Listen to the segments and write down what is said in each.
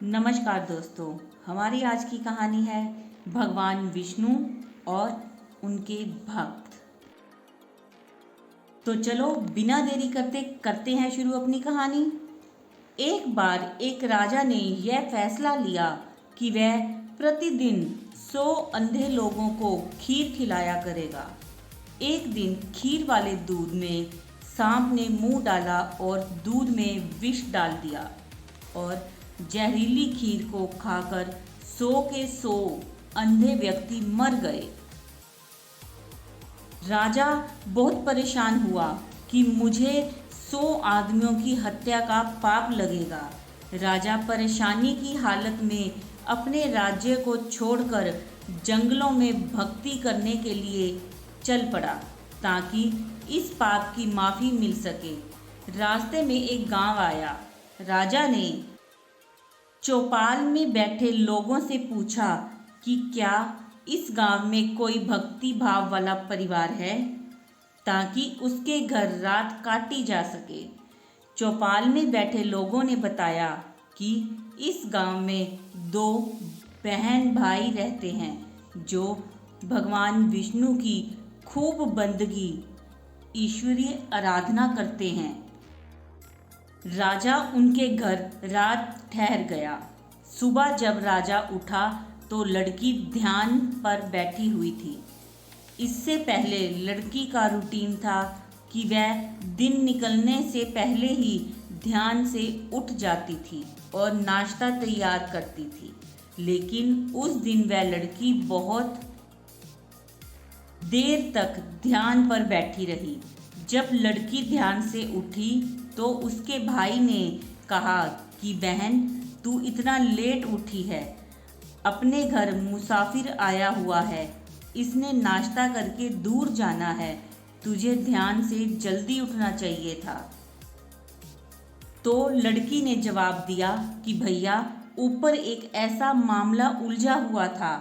नमस्कार दोस्तों, हमारी आज की कहानी है भगवान विष्णु और उनके भक्त। तो चलो बिना देरी करते हैं शुरू अपनी कहानी। एक बार एक राजा ने यह फैसला लिया कि वह प्रतिदिन 100 अंधे लोगों को खीर खिलाया करेगा। एक दिन खीर वाले दूध में सांप ने मुंह डाला और दूध में विष डाल दिया और जहरीली खीर को खाकर 100 के 100 अंधे व्यक्ति मर गए। राजा बहुत परेशान हुआ कि मुझे 100 आदमियों की हत्या का पाप लगेगा। राजा परेशानी की हालत में अपने राज्य को छोड़कर जंगलों में भक्ति करने के लिए चल पड़ा ताकि इस पाप की माफ़ी मिल सके। रास्ते में एक गांव आया। राजा ने चौपाल में बैठे लोगों से पूछा कि क्या इस गांव में कोई भक्ति भाव वाला परिवार है ताकि उसके घर रात काटी जा सके। चौपाल में बैठे लोगों ने बताया कि इस गांव में 2 बहन भाई रहते हैं जो भगवान विष्णु की खूब बंदगी ईश्वरीय आराधना करते हैं। राजा उनके घर रात ठहर गया। सुबह जब राजा उठा तो लड़की ध्यान पर बैठी हुई थी। इससे पहले लड़की का रूटीन था कि वह दिन निकलने से पहले ही ध्यान से उठ जाती थी और नाश्ता तैयार करती थी। लेकिन उस दिन वह लड़की बहुत देर तक ध्यान पर बैठी रही। जब लड़की ध्यान से उठी तो उसके भाई ने कहा कि बहन, तू इतना लेट उठी है, अपने घर मुसाफिर आया हुआ है, इसने नाश्ता करके दूर जाना है, तुझे ध्यान से जल्दी उठना चाहिए था। तो लड़की ने जवाब दिया कि भैया, ऊपर एक ऐसा मामला उलझा हुआ था।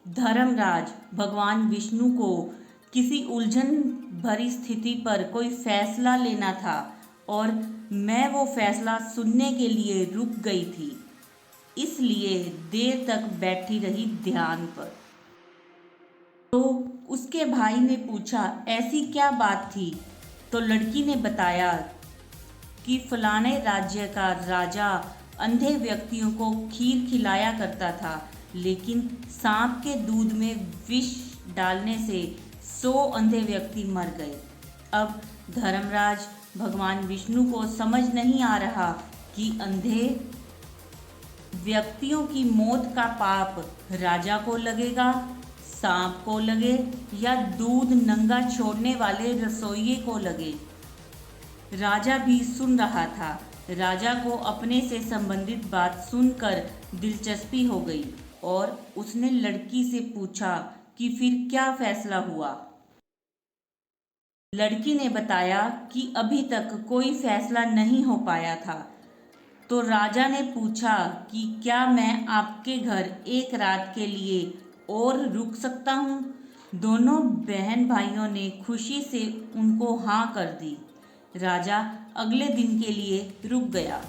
धर्मराज भगवान विष्णु को किसी उलझन भरी स्थिति पर कोई फैसला लेना था और मैं वो फैसला सुनने के लिए रुक गई थी, इसलिए देर तक बैठी रही ध्यान पर। तो उसके भाई ने पूछा, ऐसी क्या बात थी? तो लड़की ने बताया कि फलाने राज्य का राजा अंधे व्यक्तियों को खीर खिलाया करता था, लेकिन सांप के दूध में विष डालने से 100 अंधे व्यक्ति मर गए। अब धर्मराज भगवान विष्णु को समझ नहीं आ रहा कि अंधे व्यक्तियों की मौत का पाप राजा को लगेगा, सांप को लगे या दूध नंगा छोड़ने वाले रसोइये को लगे। राजा भी सुन रहा था। राजा को अपने से संबंधित बात सुनकर दिलचस्पी हो गई और उसने लड़की से पूछा कि फिर क्या फैसला हुआ। लड़की ने बताया कि अभी तक कोई फैसला नहीं हो पाया था। तो राजा ने पूछा कि क्या मैं आपके घर एक रात के लिए और रुक सकता हूँ? दोनों बहन भाइयों ने खुशी से उनको हाँ कर दी। राजा अगले दिन के लिए रुक गया,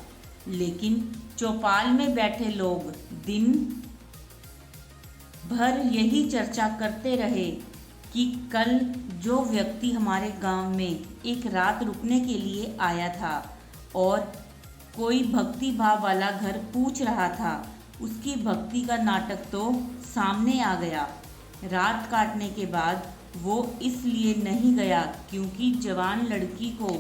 लेकिन चौपाल में बैठे लोग दिन भर यही चर्चा करते रहे कि कल जो व्यक्ति हमारे गांव में एक रात रुकने के लिए आया था और कोई भक्ति भाव वाला घर पूछ रहा था, उसकी भक्ति का नाटक तो सामने आ गया। रात काटने के बाद वो इसलिए नहीं गया क्योंकि जवान लड़की को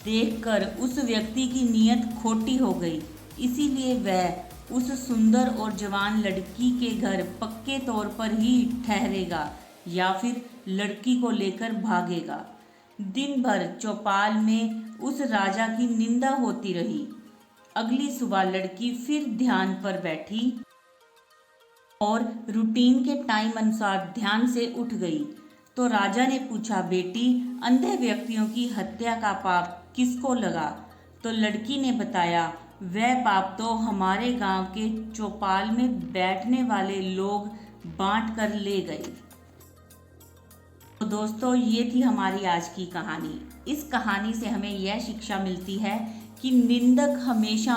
देखकर उस व्यक्ति की नीयत खोटी हो गई, इसीलिए वह उस सुंदर और जवान लड़की के घर पक्के तौर पर ही ठहरेगा या फिर लड़की को लेकर भागेगा। दिन भर चौपाल में उस राजा की निंदा होती रही। अगली सुबह लड़की फिर ध्यान पर बैठी और रूटीन के टाइम अनुसार ध्यान से उठ गई। तो राजा ने पूछा, बेटी, अंधे व्यक्तियों की हत्या का पाप किसको लगा? तो लड़की ने बताया, वह पाप तो हमारे गांव के चौपाल में बैठने वाले लोग बांट कर ले गए। तो दोस्तों, ये थी हमारी आज की कहानी। इस कहानी से हमें यह शिक्षा मिलती है कि निंदक हमेशा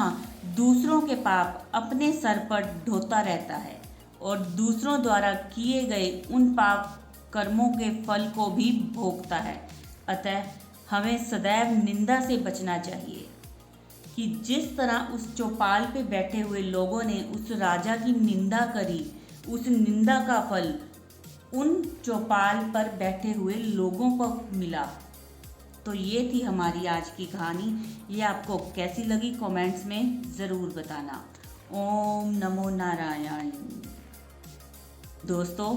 दूसरों के पाप अपने सर पर ढोता रहता है और दूसरों द्वारा किए गए उन पाप कर्मों के फल को भी भोगता है। अतः हमें सदैव निंदा से बचना चाहिए कि जिस तरह उस चौपाल पे बैठे हुए लोगों ने उस राजा की निंदा करी, उस निंदा का फल उन चौपाल पर बैठे हुए लोगों को मिला। तो ये थी हमारी आज की कहानी। ये आपको कैसी लगी कमेंट्स में ज़रूर बताना। ओम नमो नारायण। दोस्तों,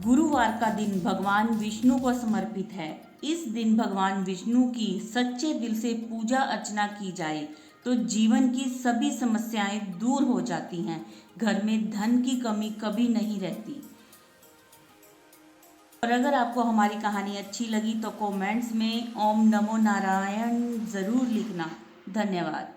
गुरुवार का दिन भगवान विष्णु को समर्पित है। इस दिन भगवान विष्णु की सच्चे दिल से पूजा अर्चना की जाए तो जीवन की सभी समस्याएं दूर हो जाती हैं। घर में धन की कमी कभी नहीं रहती। और अगर आपको हमारी कहानी अच्छी लगी तो कमेंट्स में ओम नमो नारायण ज़रूर लिखना। धन्यवाद।